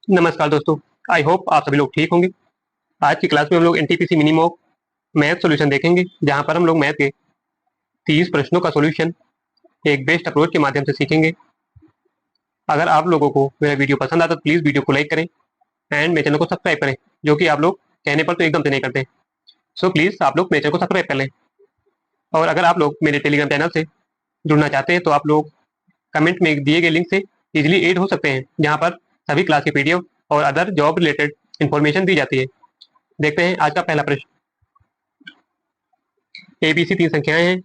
नमस्कार दोस्तों। I hope आप सभी लोग ठीक होंगे। आज की क्लास में हम लोग NTPC mini mock math solution देखेंगे, जहां पर हम लोग मैथ के 30 प्रश्नों का सॉल्यूशन एक बेस्ट अप्रोच के माध्यम से सीखेंगे। अगर आप लोगों को मेरा वीडियो पसंद आता तो प्लीज़ वीडियो को लाइक करें एंड मेरे चैनल को सब्सक्राइब करें, जो कि आप लोग कहने पर तो एकदम से नहीं करते। सो प्लीज़ आप लोग मेरे चैनल को सब्सक्राइब कर लें। और अगर आप लोग मेरे टेलीग्राम चैनल से जुड़ना चाहते हैं तो आप लोग कमेंट में दिए गए लिंक से इजिली एड हो सकते हैं, जहाँ पर सभी क्लास के पीडीएफ और अदर जॉब रिलेटेड इन्फॉर्मेशन दी जाती है। देखते हैं आज का पहला प्रश्न। ए बी सी तीन संख्याएं हैं।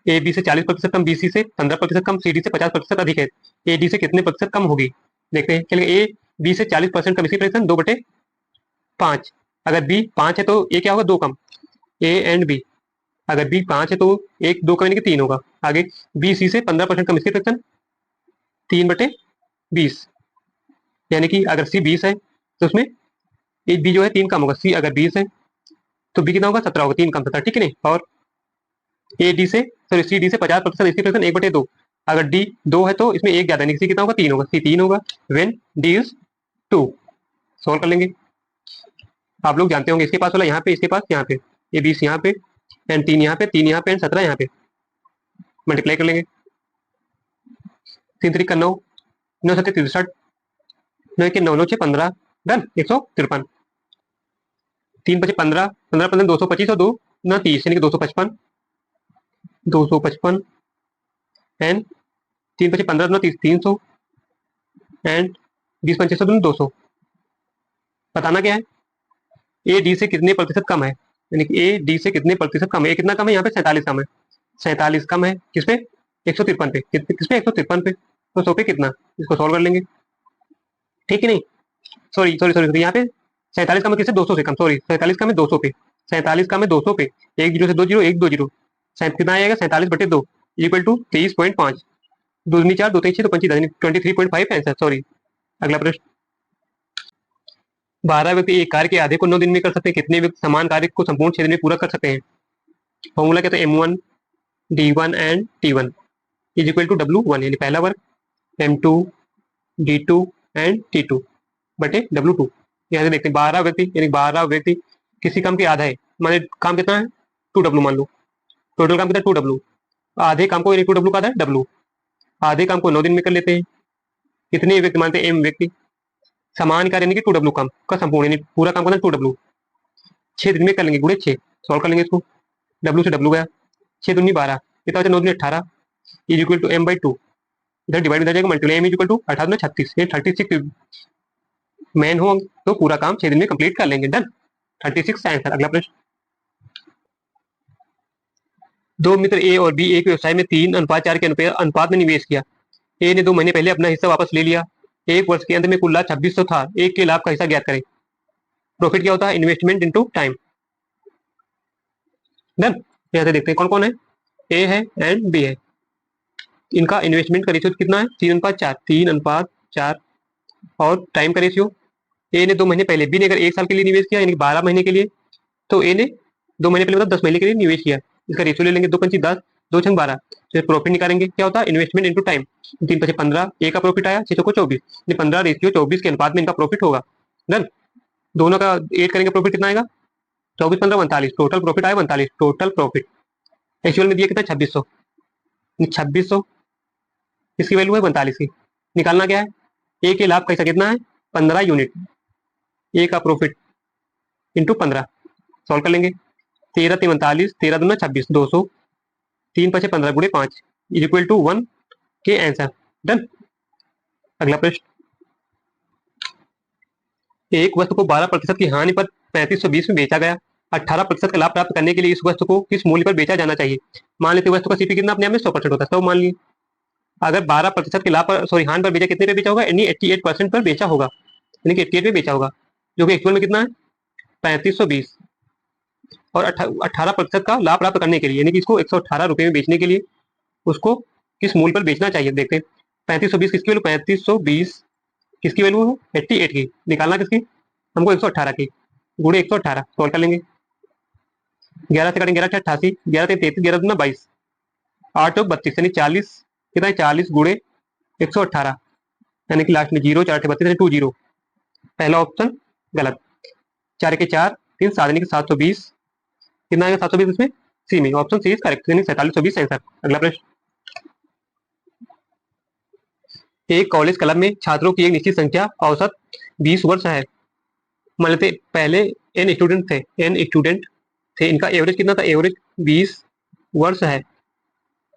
ए बी से 40% कम, बी सी से 15% कम, सी डी से 50% अधिक है। ए डी से कितने प्रतिशत कम होगी? देखते हैं। चलिए, ए बी से 40% कम, इसी प्रकार 2/5। अगर बी 5 है तो ए क्या होगा? 2 कम। ए एंड बी, अगर बी 5 है तो एक 2 कम यानी कि 3 होगा। आगे बी सी से 15% कम, इसकी प्रकार 3/20, यानी कि अगर सी 20 है तो उसमें ए बी जो है 3 कम होगा। सी अगर 20 है तो बी कितना होगा? 17 होगा। 3 कम 17, ठीक है नहीं? और ए डी से सॉरी सी डी से 50%, इसकी प्रकार 1/2। अगर डी 2 है तो इसमें एक ज्यादा नहीं, सी कितना होगा? 3 होगा। सी 3 होगा वेन डी इज 2। सॉल्व कर लेंगे। आप लोग जानते होंगे, इसके पास वाला यहाँ पे, इसके पास यहाँ पे, ये 20 यहाँ पे एंड 3 यहाँ पे, 3 यहाँ पे एंड 17 यहाँ पे। मल्टीप्लाई कर लेंगे। 3 3 का 9, 9 7 63, 9 के 9 9 6 15, डन। 153। 3 5 15, 15 15 225 और 2 ना 30, यानी कि 255। 255 एंड 3 5 15 ना 30, 300 एंड 20 5 600 200। बताना क्या है? ए डी से कितने प्रतिशत कम है, यानी कि ए डी से कितने प्रतिशत कम है। ए कितना कम है? यहाँ पे 47 कम है। 47 कम है किस पे? 153 पे। किस पे? 153 पे। तो 100 पे कितना? इसको सॉल्व कर लेंगे, ठीक है नहीं? सॉरी सॉरी सॉरी, यहाँ पे 47 कम है किससे? 200 से कम। सॉरी, 47 कम है 200 पे। 47 कम है 200 पे। एक जीरो से दो जीरो, एक दो जीरो। कितना आएगा? 47/2 इक्वल टू 23.5। दो दूनी 4, दो तेईस 6, तो 25 23.5 आंसर। सॉरी। अगला प्रश्न। 12 व्यक्ति एक कार्य के आधे को 9 दिन में कर सकते हैं। कितने व्यक्ति समान कार्य को संपूर्ण 6 दिन में पूरा कर सकते हैं? फॉर्मूला क्या था? M1 D1 and T1 is equal to W1, यानी पहला वर्ग, M2 D2 एंड T2 बटे W2। यहाँ से देखते हैं 12 व्यक्ति, यानी 12 व्यक्ति किसी काम के आधा है। माने काम कितना है? 2W मान लो। टोटल काम कितना? 2W। आधे काम को, यानी 2W का आधा है W। आधे काम को 9 दिन में कर लेते हैं। कितने व्यक्ति मानते हैं? M व्यक्ति। समान कार्य यानी कि 2W काम का संपूर्ण, यानी पूरा काम करना 2W 6 दिन में कर लेंगे, गुणे 6। सॉल्व कर लेंगे इसको। W से W गया, 6 दूनी 12, कितना बचा? 9 दूनी 18 इज इक्वल टू M/2। इधर डिवाइड हो जाएगा, multiply. M is equal to 18 36, ये 36 मैन हो तो पूरा काम 6 दिन में कंप्लीट कर लेंगे, डन। 36 आंसर। अगला प्रश्न। दो मित्र ए और बी एक व्यवसाय में 3:4 के अनुपात में निवेश किया। ए ने 2 महीने पहले अपना हिस्सा वापस ले लिया। एक वर्ष के अंत में कुल लाभ 2600 था। एक के लाभ का हिस्सा ज्ञात करें। प्रॉफिट क्या होता है? Investment into time, done. यहाँ से देखते हैं कौन कौन है। ए है एंड बी है। इनका इन्वेस्टमेंट का रेशियो कितना है? 3:4, 3:4। और टाइम का रेशियो, ए ने 2 महीने पहले, बी ने अगर 1 साल के लिए निवेश किया, यानी 12 महीने के लिए, तो ए ने 2 महीने पहले मतलब 10 महीने के लिए निवेश किया। इसका रेशियो ले लेंगे, 2×5 = 10, 2×12। फिर प्रॉफिट निकालेंगे, क्या होता है? Investment into time. 3×5 = 15, ए का प्रॉफिट आया 600 को 24, 15:24 के अनुपात में इनका प्रॉफिट होगा, डन। दोनों का एड करेंगे, प्रॉफिट कितना आएगा? 24 15 49, टोटल प्रॉफिट आया 49। टोटल प्रॉफिट एक्चुअल में दिया कितना? 2600। 2600 इसकी वैल्यू है 45 की। निकालना क्या है? ए के लाभ का हिस्सा कितना है? 15 यूनिट। ए का प्रॉफिट इंटू 15। सॉल्व कर लेंगे। 13 3 45, 13 दूना 26, 200, 3 5 15 गुणे 5 इज इक्वल टू 1 के आंसर, डन। अगला प्रश्न। एक वस्तु को 12% की हानि पर 3520 में बेचा गया। 18% का लाभ प्राप्त करने के लिए इस वस्तु को किस मूल्य पर बेचा जाना चाहिए? मान लेते वस्तु का सीपी कितना अपने आप में 100% होता है, तो मान लिए अगर 12% के लाभ पर, सॉरी, हानि पर बेचा, कितने पे बेचा होगा? यानी 88% पर बेचा होगा, यानी कि 88 पे बेचा होगा, जो कि एक्चुअल में कितना है? 3520। और 18% का लाभ प्राप्त करने के लिए, यानी कि इसको 118 रुपये में बेचने के लिए उसको किस मूल्य पर बेचना चाहिए? देखते हैं। 3520 किसकी वैल्यू? 3520 किसकी वैल्यू है? 88 की। निकालना किसकी? हमको 118 की, गुणे 118। सॉल्व कर लेंगे। 11 से कटेंगे, 11 से 88, 11 से 33, 11 दूना 22, 8 चौक 32, यानी 40, कितना है? 40 गुणे 118 यानी कि लास्ट में 0, 4 से 32 2 0। पहला ऑप्शन गलत। 4 के 4 3 7 यानी कि 720। कितना आएगा 720 इसमें? सी में, ऑप्शन सी इज करेक्ट, यानी 4720 आंसर। अगला प्रश्न, एक कॉलेज क्लब में छात्रों की एक निश्चित संख्या औसत 20 वर्ष है। मान लेते पहले एन स्टूडेंट थे, इनका एवरेज कितना था? एवरेज 20 वर्ष है।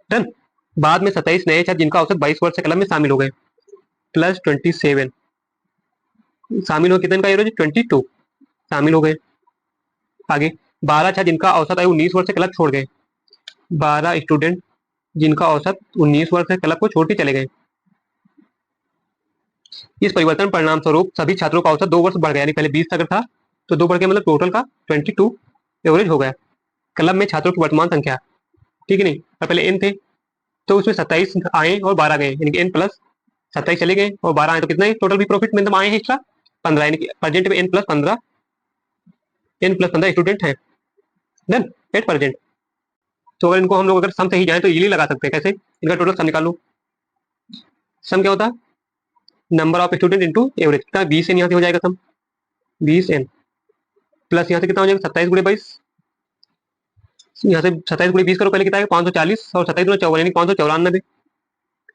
डन। बाद में 27 नए छात्र जिनका औसत 22 वर्ष क्लब में शामिल हो गए, प्लस 27 शामिल हो, कितने का एवरेज? 22 शामिल हो गए। आगे 12 छात्र जिनका औसत आयु 19 वर्ष से क्लब छोड़ गए। 12 स्टूडेंट जिनका औसत 19 वर्ष से क्लब को छोड़ के चले गए। इस परिवर्तन परिणाम स्वरूप सभी छात्रों का औसत 2 वर्ष बढ़ गया, यानी पहले 20 अगर था तो 2 बढ़ गया, मतलब टोटल का 22 एवरेज हो गया। क्लब में छात्रों की वर्तमान संख्या, ठीक है नहीं, और पहले एन थे तो उसमें 27 आए और 12 गए, यानी कि एन प्लस 27 चले गए और 12 आए, तो कितना है टोटल भी प्रॉफिट में आए हैं एक्स्ट्रा? 15, यानी कि प्रेजेंट में एन प्लस 15 स्टूडेंट है। डन। At present. तो अगर इनको हम लोग अगर सम से ही जाए तो इजीली लगा सकते हैं। कैसे? इनका टोटल सम निकाल लो। सम क्या होता है? Number of student into average. कितना? 20 एन यहाँ से हो जाएगा सम, 20 एन प्लस यहाँ से कितना हो जाएगा? 27 गुणे 22। यहाँ से 27 गुणे 20 करो, पहले कितना है? 540 और 27 गुणे 54 यानी 594।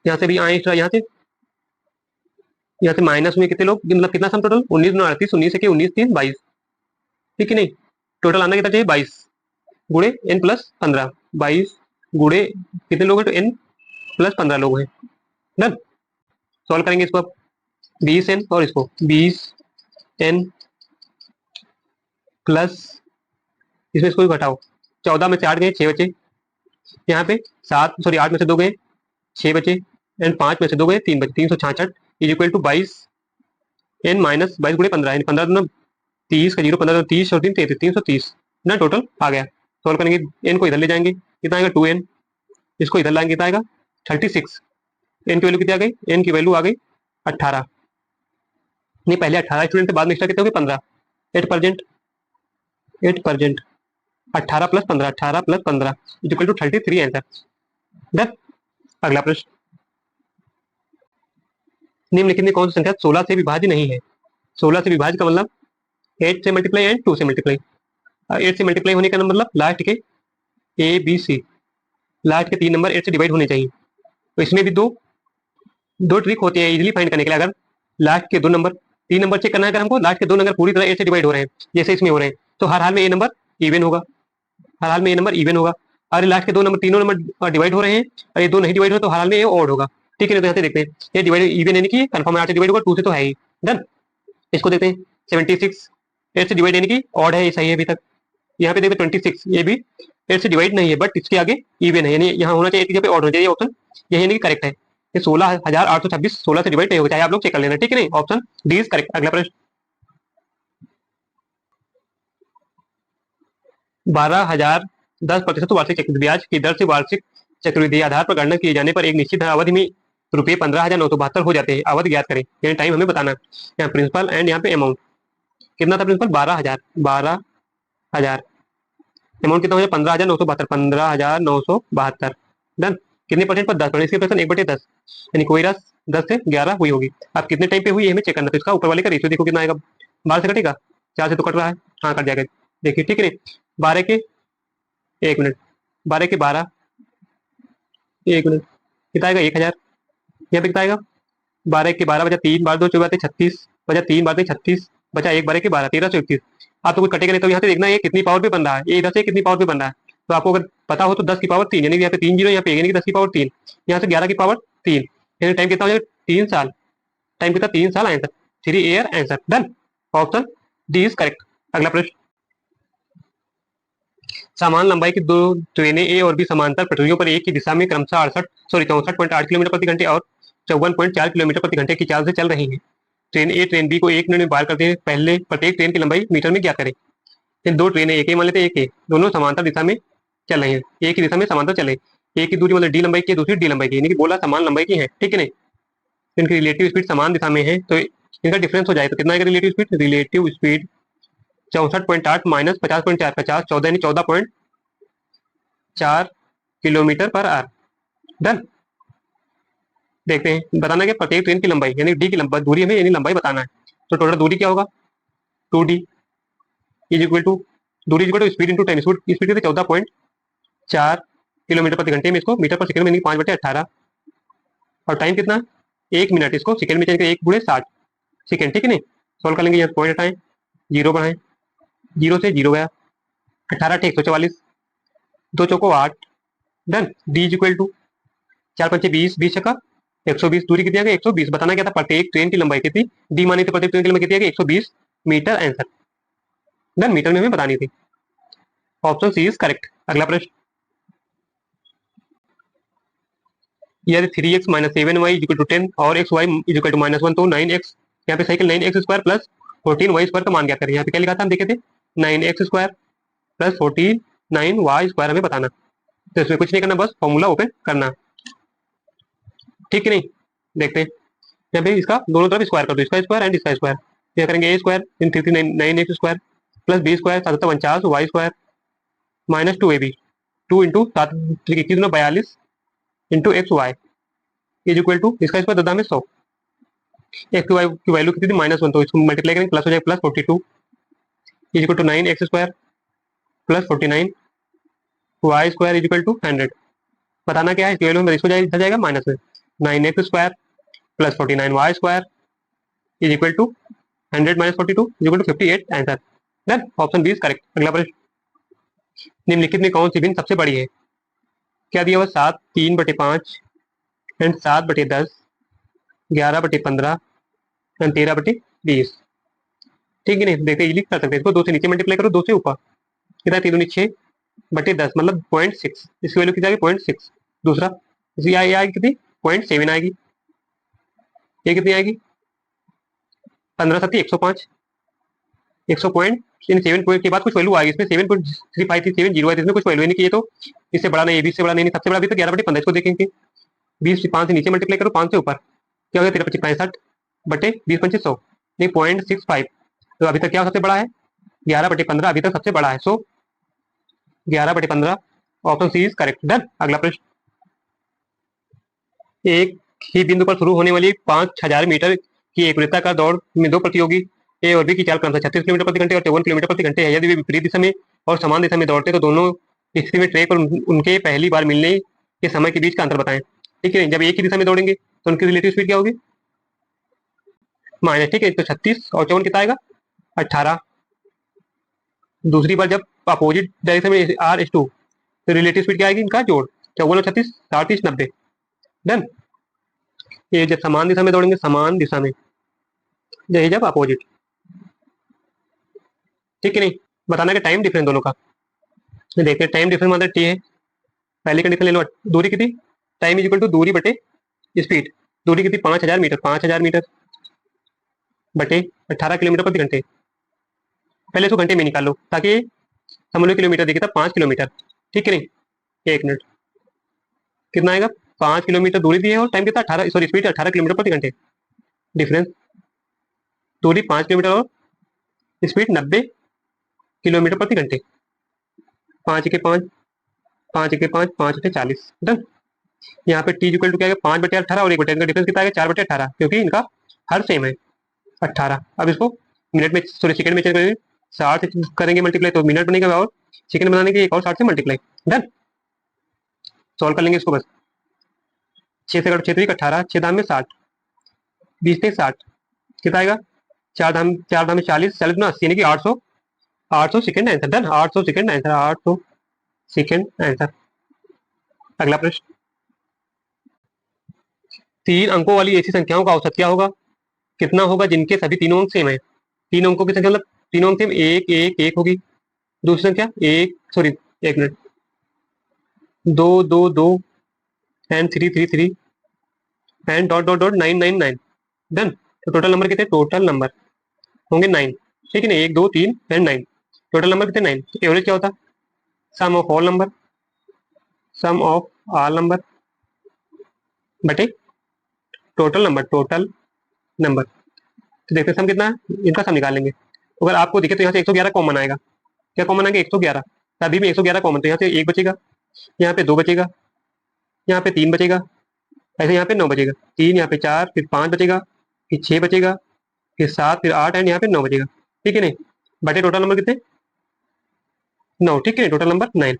यहाँ से भी आए एक्स्ट्रा, यहाँ से माइनस में कितने लोग, मतलब कितना सम टोटल? 19 गुना 38, 19 के 19 3 22, ठीक है नहीं। टोटल आना कितना चाहिए? 22 गुणे एन प्लस 15, 22 गुणे कितने लोग हैं? तो एन प्लस 15 लोग हैं। डन। सॉल्व करेंगे इसको अब, 20 एन और इसको 20 एन प्लस, इसमें इसको भी घटाओ, 14 में से 8 गए, 6 बचे। यहाँ पे 8 में से 2 गए, 6 बचे, एंड 5 में से 2 गए, 3 बचे, 366 is equal to 22 n minus 22 गुणे 15, यानी 15 30 का 0, 15 30 और 3 33, 330 ना टोटल आ गया। सॉल्व करेंगे, एन को इधर ले जाएंगे, कितना आएगा? 2 एन। इसको इधर लाएंगे, कितना आएगा? 36। एन की वैल्यू कितनी आ गई? एन की वैल्यू आ गई 18। नहीं, पहले 18 स्टूडेंट थे, बाद में एक्स्ट्रा कितने हो गए? 15। 8%, 18 plus 15, 18 plus 15 is equal to 33 answer. Done. अगला प्रश्न, निम्नलिखित में कौन सी संख्या 16 से विभाज्य नहीं है? 16 से विभाज्य का मतलब 8 से मल्टीप्लाई एंड 2 से मल्टीप्लाई। 8 से मल्टीप्लाई होने का मतलब लास्ट के ए बी सी, लास्ट के 3 नंबर 8 से डिवाइड होने चाहिए। तो इसमें भी दो दो ट्रिक होती है इजीली फाइंड करने के लिए। अगर लास्ट के 2 नंबर, 3 नंबर चेक करना है, अगर हमको लास्ट के 2 नंबर पूरी तरह 8 से डिवाइड हो रहे हैं जैसे इसमें हो रहे हैं, तो हर हाल में ए नंबर इवन होगा, हर हाल में ए नंबर इवन होगा। अगर लास्ट के 2 नंबर, तीनों नंबर डिवाइड हो रहे हैं और ये 2 नहीं डिवाइड हो, तो हर हाल में ये ऑड होगा, ठीक है। तो यहाँ से देखते हैं, ये डिवाइड इवन यानी कि कन्फर्म 8 से डिवाइड होगा, 2 से तो है ही। डन। इसको देखते हैं, 76 8 से डिवाइड यानी कि ऑड है, सही है अभी तक। यहाँ पे देखते 26, ये भी 8 से डिवाइड नहीं है, बट इसके आगे इवन है, यानी यहाँ होना चाहिए, जगह पे ऑड होना चाहिए। ऑप्शन यही यानी कि करेक्ट है। ये 16,826 16 से डिवाइड नहीं होगा, चाहे आप लोग चेक कर लेना, ठीक है नहीं। Option D is correct. अगला प्रश्न, 12,000 10% वार्षिक चक्रवृद्धि ब्याज की दर से वार्षिक चक्रवृद्धि आधार पर गणना किए जाने पर एक निश्चित अवधि में रुपये 15,972 हो जाते हैं। अवधि ज्ञात करें, यानी टाइम हमें बताना है। यहाँ प्रिंसिपल एंड यहाँ पे अमाउंट कितना था? प्रिंसिपल 12,000, अमाउंट कितना हो जाए? 15,972, 15,972। डन। कितने परसेंट पर? 10%। इसके परसेंट 1/10, यानी कोई राशि 10 से 11 हुई होगी। अब कितने टाइम पे हुई है हमें चेक करना, तो इसका ऊपर वाले का रेशियो देखो कितना आएगा। 12 से कटेगा, 4 से तो कट रहा है, हाँ कट जाएगा। देखिए ठीक है, 12 के 1 मिनट, 12 के 12 1 मिनट, कितना आएगा? 1,000। यहाँ पे कितना आएगा? 12 के 12 बचा 3 बार 2 चौबीस 36, बचा 3 बार 36, बचा 1 12 के 12 1331। आप तो कुछ कटेगा नहीं, तो यहाँ से देखना है कितनी पावर पे बन रहा है, ये इधर से कितनी पावर पे बन रहा है। तो आपको अगर पता हो तो 10 की पावर 3, यानी यहाँ पे 3 जीरो, यहाँ पे यानी कि 10 की पावर 3, यहाँ से 11 की पावर 3, यानी टाइम कितना हो जाएगा? 3 साल। टाइम कितना? 3 साल answer, 3 year answer. Done. Option D is correct. अगला प्रश्न, समान लंबाई की 2 ट्रेनें ए और बी समांतर पटरियों पर एक ही दिशा में क्रमशः 64.8 किलोमीटर प्रति घंटे और 54.4 किलोमीटर प्रति घंटे की चाल से चल रही है। ट्रेन ए ट्रेन बी को 1 मिनट में पार करते हैं, पहले प्रत्येक ट्रेन की लंबाई मीटर में क्या करें? इन 2 ट्रेनें, एक ए मान लेते हैं, एक ए, दोनों समांतर दिशा में चल रही है, एक ही दिशा में समांतर चले। एक की दूरी मतलब डी लंबाई की है, दूसरी डी लंबाई की, यानी कि बोला समान लंबाई की है, ठीक है नहीं। इनकी रिलेटिव स्पीड समान दिशा में है, तो इनका डिफरेंस हो जाए तो कितना आएगा relative speed? Relative speed 64.8 minus 50.4, 50 14 यानी 14.4 किलोमीटर पर आवर। डन। देखते हैं, बताना क्या प्रत्येक ट्रेन की लंबाई यानी डी की लंबाई दूरी हमें यानी लंबाई बताना है। तो टोटल दूरी क्या होगा 2d इज इक्वल टू दूरी is equal to speed into time. Speed कितनी 14.4 किलोमीटर प्रति घंटे में, इसको मीटर पर सेकंड में 5/18। और टाइम कितना 1 मिनट, इसको सेकंड में चेंज करें 1/60 सेकंड। ठीक है नहीं, सोल्व कर लेंगे। यहाँ पॉइंट हटाएं, जीरो बढ़ाएं, जीरो से जीरो गया, 18 × 144, दो चौको 8। Done. D is equal to 4×5 20, 20 × 120। दूरी कितनी आ गई 120। बताना क्या था प्रत्येक ट्रेन की लंबाई कितनी, डी मानी थी प्रत्येक ट्रेन की लंबाई कितनी आ गई 120 मीटर। आंसर डन, मीटर में हमें बतानी थी। Option C is correct. अगला प्रश्न, यदि 3x - 7y = 10 और xy = -1 तो 9x, यहाँ पे साइकिल 9x² प्लस 14y² का मान क्या करें। यहाँ पे क्या लिखा था हम देखे थे 9x² प्लस 49y² हमें बताना। तो इसमें कुछ नहीं करना, बस फॉर्मूला ओपन करना। ठीक है नहीं, देखते हैं। यहाँ पे इसका दोनों तरफ स्क्वायर कर दो, इसका स्क्वायर एंड इसका स्क्वायर। क्या करेंगे a² इन 9x² plus b² 7×49y² minus 2ab 2 into 7×3 = 42 into XY is equal to इसका स्क्वायर दादा में 100। एक्स की वैल्यू कितनी थी -1, तो इसको मल्टीप्लाई करेंगे प्लस हो जाएगा plus 42 is equal to 9x² plus 49y² is equal to 100। बताना क्या है, इसकी वैल्यू में इसको इधर जाएगा माइनस में 9x² plus 49y² is equal to 100 - 42 is equal to 58। Answer done, option B is correct. अगला प्रश्न, निम्नलिखित में कौन सी भिन्न सबसे बड़ी है। क्या दिया हुआ 7 3/5 एंड 7/10 11/15 एंड 13/20। ठीक है नहीं, देखते इजीली कर सकते हैं इसको। 2 से नीचे मल्टीप्लाई करो, 2 से ऊपर कितना 3 दूनी 6/10 मतलब 0.6। इसकी वैल्यू कितनी आएगी 0.6। दूसरा इसकी आएगी कितनी 0.7 आएगी। ये कितनी आएगी 15 7 105। 100 पॉइंट इन 7 पॉइंट के बाद कुछ वैल्यू आएगी इसमें 7.35 थी 70 है, इसमें कुछ वैल्यू नहीं की। ये तो इससे बड़ा नहीं है, 20 से बड़ा नहीं, सबसे बड़ा अभी तक 11/15। इसको देखेंगे 20 से 5 से नीचे मल्टीप्लाई करो, 5 से ऊपर क्या हो गया 13×25 = 65/20 = 100 नहीं 0.65। तो अभी तक क्या सबसे बड़ा है 11/15 अभी तक सबसे बड़ा है। So 11/15 option C is correct. Done. अगला प्रश्न, एक ही बिंदु पर शुरू होने वाली 5000 मीटर की एक वृत्ताकार दौड़ में दो प्रतियोगी ए और बी की चाल क्रमशः 36 किलोमीटर प्रति घंटे और 53 किलोमीटर प्रति घंटे है। यदि वे विपरीत दिशा में और समान दिशा में दौड़ते तो दोनों स्थिति में ट्रैक और उनके पहली बार मिलने के समय के बीच का अंतर बताएं। ठीक है, जब एक ही दिशा में दौड़ेंगे तो उनकी रिलेटिव स्पीड क्या होगी माइनस। ठीक है, तो 36 और 54 कितना आएगा 18। दूसरी बार जब अपोजिट डायरेक्शन में R/2 तो रिलेटिव स्पीड क्या आएगी इनका जोड़ 54 और 36 37 90। डन। ये जब समान दिशा में दौड़ेंगे समान दिशा में, यही जब अपोजिट। ठीक है नहीं, बताना कि टाइम डिफरेंस दोनों का। देखते हैं टाइम डिफरेंस मतलब टी है। पहली कंडीशन ले लो, दूरी कितनी टाइम इज इक्वल टू दूरी बटे स्पीड। दूरी कितनी 5000 मीटर, 5000 मीटर बटे 18 किलोमीटर प्रति घंटे। पहले इसको घंटे में निकाल लो ताकि समझ लो किलोमीटर देखिए था 5 किलोमीटर। ठीक है नहीं, 1 मिनट कितना आएगा 5 किलोमीटर दूरी दी है और टाइम कितना 18 सॉरी स्पीड 18 किलोमीटर प्रति घंटे। डिफरेंस दूरी 5 किलोमीटर और स्पीड 90 किलोमीटर प्रति घंटे। 5 के 5 5 के 5 5×8 = 40। डन। यहाँ पे टी इक्वल टू क्या है 5/18 और 1/18 का डिफरेंस कितना है 4/18 क्योंकि इनका हर सेम है 18। अब इसको मिनट में सॉरी सेकंड में चेंज करेंगे 60 से करेंगे मल्टीप्लाई तो मिनट बनेगा और सेकंड बनाने के एक और 60 से मल्टीप्लाई। डन। सॉल्व कर लेंगे इसको बस 6 से 6 18 6 धाम में 60 20 से 60 कितना आएगा 4 धाम में 40 40 में 80 यानी कि 800 second answer. Done, 800 second answer, 800 second answer. अगला प्रश्न, 3 अंकों वाली ऐसी संख्याओं का औसत क्या होगा कितना होगा जिनके सभी तीनों अंक सेम है। 3 अंकों की संख्या मतलब तीनों अंक सेम 1 1 1 होगी। दूसरी संख्या 1 minute 2 2 2 and 3 3 3 and dot dot dot 9 9 9। Done. तो टोटल नंबर कितने टोटल नंबर होंगे 9। ठीक है ना 1 2 3 एंड 9 टोटल नंबर कितने 9। एवरेज क्या होता sum of all number, sum of all number बटे टोटल नंबर। तो देखते हैं सम कितना है इनका सम निकाल लेंगे। अगर आपको दिखे तो यहाँ से 111 कॉमन आएगा। क्या कॉमन आएगा 111। अभी भी 111 कॉमन, तो यहाँ से 1 बचेगा, यहाँ पे 2 बचेगा, यहाँ पे 3 बचेगा, ऐसे यहाँ पे 9 बचेगा, 3 यहाँ पे 4, फिर 5 बचेगा, फिर 6 बचेगा, फिर 7, फिर 8 एंड यहाँ पे 9 बचेगा। ठीक है नहीं, बटे टोटल नंबर कितने, 9। ठीक है, टोटल नंबर 9।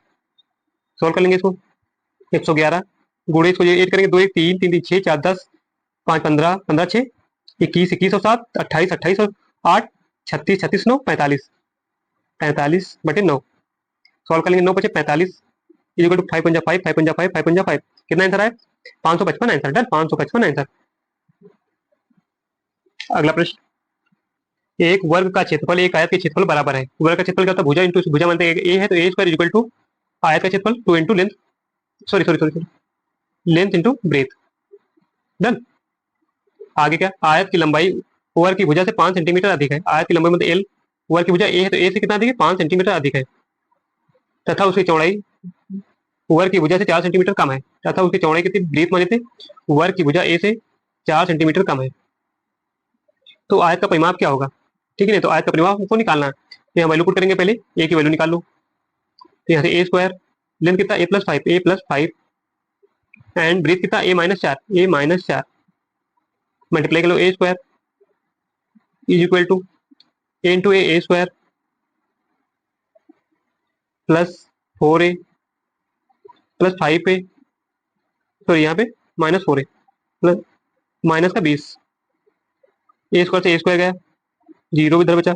सोल्व कर लेंगे इसको। 111 गुणे इसको ये 8 करेंगे, 2 1 3 3 3 6 4 10 5 15 15 6 21 21 और 7 28 28 और 8 36 36 9 45 45 बटे 9। सॉल्व कर लेंगे, 9 बचे 45 इक्वल टू 5 पंजा 5 5 पंजा 5 5 पंजा 5। कितना आंसर आया, 555 आंसर। Done, 555 answer. अगला प्रश्न, एक वर्ग का क्षेत्रफल एक आयत के क्षेत्रफल बराबर है। वर्ग का क्षेत्रफल क्या होता है, भुजा इंटू भुजा मानते हैं ए है तो ए स्क्वायर इक्वल टू आयत का क्षेत्रफल 2 into length, sorry sorry sorry length into breadth. Done. आगे क्या, आयत की लंबाई वर्ग की भुजा से 5 सेंटीमीटर अधिक है। आयत की लंबाई मतलब एल, वर्ग की भुजा ए है तो ए से कितना अधिक है, 5 सेंटीमीटर अधिक है, तथा उसकी चौड़ाई वर्ग की भुजा से 4 सेंटीमीटर कम है, तथा उसकी चौड़ाई कितनी, ब्रीथ माने थे, वर्ग की भुजा ए से 4 सेंटीमीटर कम है। तो आयत का परिमाप क्या होगा। ठीक है ना, तो आयत का परिमाप हमको निकालना है। तो यहाँ वैल्यू पुट करेंगे, पहले ए की वैल्यू निकाल लो। तो यहाँ से ए स्क्वायर, लेंथ कितना A plus five and breadth कितना ए माइनस 4 मल्टीप्लाई कर लो, A square is equal to A into A square plus 4a plus 5a, sorry यहाँ पे -4a प्लस माइनस का 20, ए स्क्वायर से ए स्क्वायर गया, जीरो इधर बचा,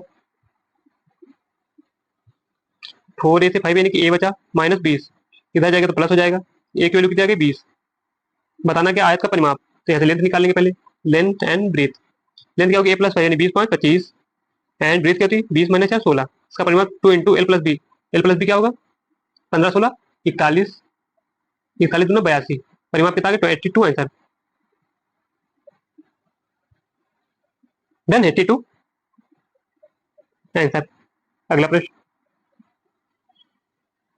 4a से 5 यानी कि ए बचा -20, इधर जाएगा तो प्लस हो जाएगा, ए की वैल्यू कितनी आ गई 20। बताना क्या आयत का परिमाप, तो यहाँ से लेंथ निकालेंगे पहले, लेंथ एंड ब्रीथ। लेंथ क्या होगी, ए प्लस 5 यानी 20 5 25 एंड ब्रीथ क्या होती है 20 माइनस 4 16। इसका परिमाप 2 into L plus B, L plus B क्या होगा 15 16 41 41 दोनों 82, परिमाप कितना आ गया 82 आंसर। Done, 82 answer. अगला प्रश्न,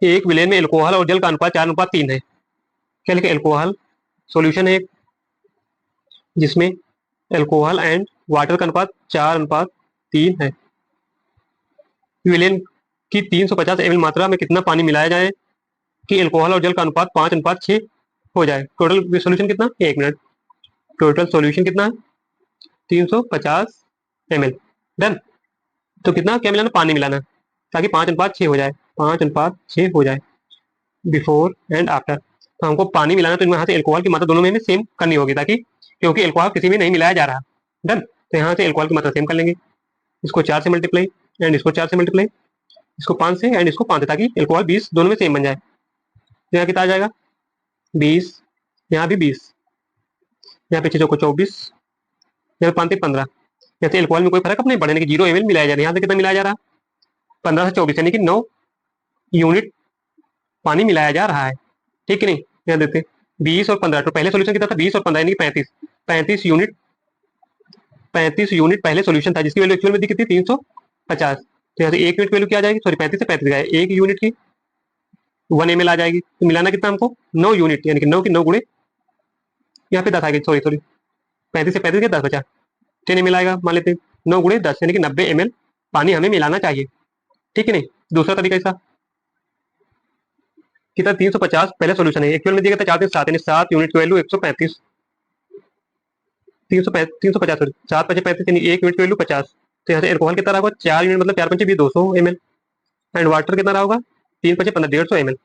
एक विलेन में एल्कोहल और जल का अनुपात 4:3 है। क्या लिखे, एल्कोहल सॉल्यूशन है एक, जिसमें एल्कोहल एंड वाटर का अनुपात 4:3 है। विलेन की 350 ml मात्रा में कितना पानी मिलाया जाए कि एल्कोहल और जल का अनुपात 5:6 हो जाए। टोटल सॉल्यूशन कितना, 1 मिनट, टोटल सॉल्यूशन कितना है 350 ml। डन। तो कितना क्या मिलाना, पानी मिलाना, ताकि 5:6 हो जाए, 5:6 हो जाए बिफोर एंड आफ्टर। तो हमको पानी मिलाना, तो यहाँ से एल्कोहल की मात्रा दोनों में सेम करनी होगी, ताकि क्योंकि एल्कोहल किसी में नहीं मिलाया जा रहा। डन। तो यहाँ से एल्कोहल की मात्रा सेम कर लेंगे, इसको 4 से मल्टीप्लाई एंड इसको 4 से मल्टीप्लाई, इसको 5 से एंड इसको 5 से, ताकि एल्कोहल 20 दोनों में सेम बन जाए। तो यहाँ कितना आ जाएगा 20, यहाँ भी 20, यहाँ पे 6 को 24, यहाँ 5 15। जैसे एल्कोहल में कोई फर्क अपने बढ़ने की 0 ml मिलाया जा रहा है, यहाँ से कितना मिलाया जा रहा है 15 से 24 यानी कि 9 यूनिट पानी मिलाया जा रहा है। ठीक है नहीं, यहाँ देते 20 और 15, तो पहले सोल्यूशन कितना था 20 और 15 यानी कि 35 35 यूनिट, 35 यूनिट पहले सोल्यूशन था, जिसकी वैल्यू एक्चुअल में दी कितनी 350। तो यहाँ से 1 यूनिट की वैल्यू क्या आ जाएगी, सॉरी 35 से 35 गया, 1 यूनिट की 1 ml आ जाएगी। तो मिलाना कितना हमको 9 यूनिट, यानी कि 9 की 9 गुणे, यहाँ पे 10 आ गई, सॉरी सॉरी 35 से 35 के 10 बचा, 10 ml आएगा, मान लेते हैं 9 गुणे 10 यानी कि 90 ml पानी हमें मिलाना चाहिए। ठीक है नहीं, दूसरा तरीका ऐसा कितना 350 पहले सोल्यूशन है, एक्चुअल में दिया गया था 4 से 7 यानी 7 यूनिट की वैल्यू 135, 350 सॉरी 7 5 35 यानी 1 यूनिट की वैल्यू 50। तो यहाँ से एल्कोहल कितना रहा होगा 4 यूनिट, मतलब 4 5 भी 200 ml एंड वाटर कितना रहा होगा 3 5 15 150 ml।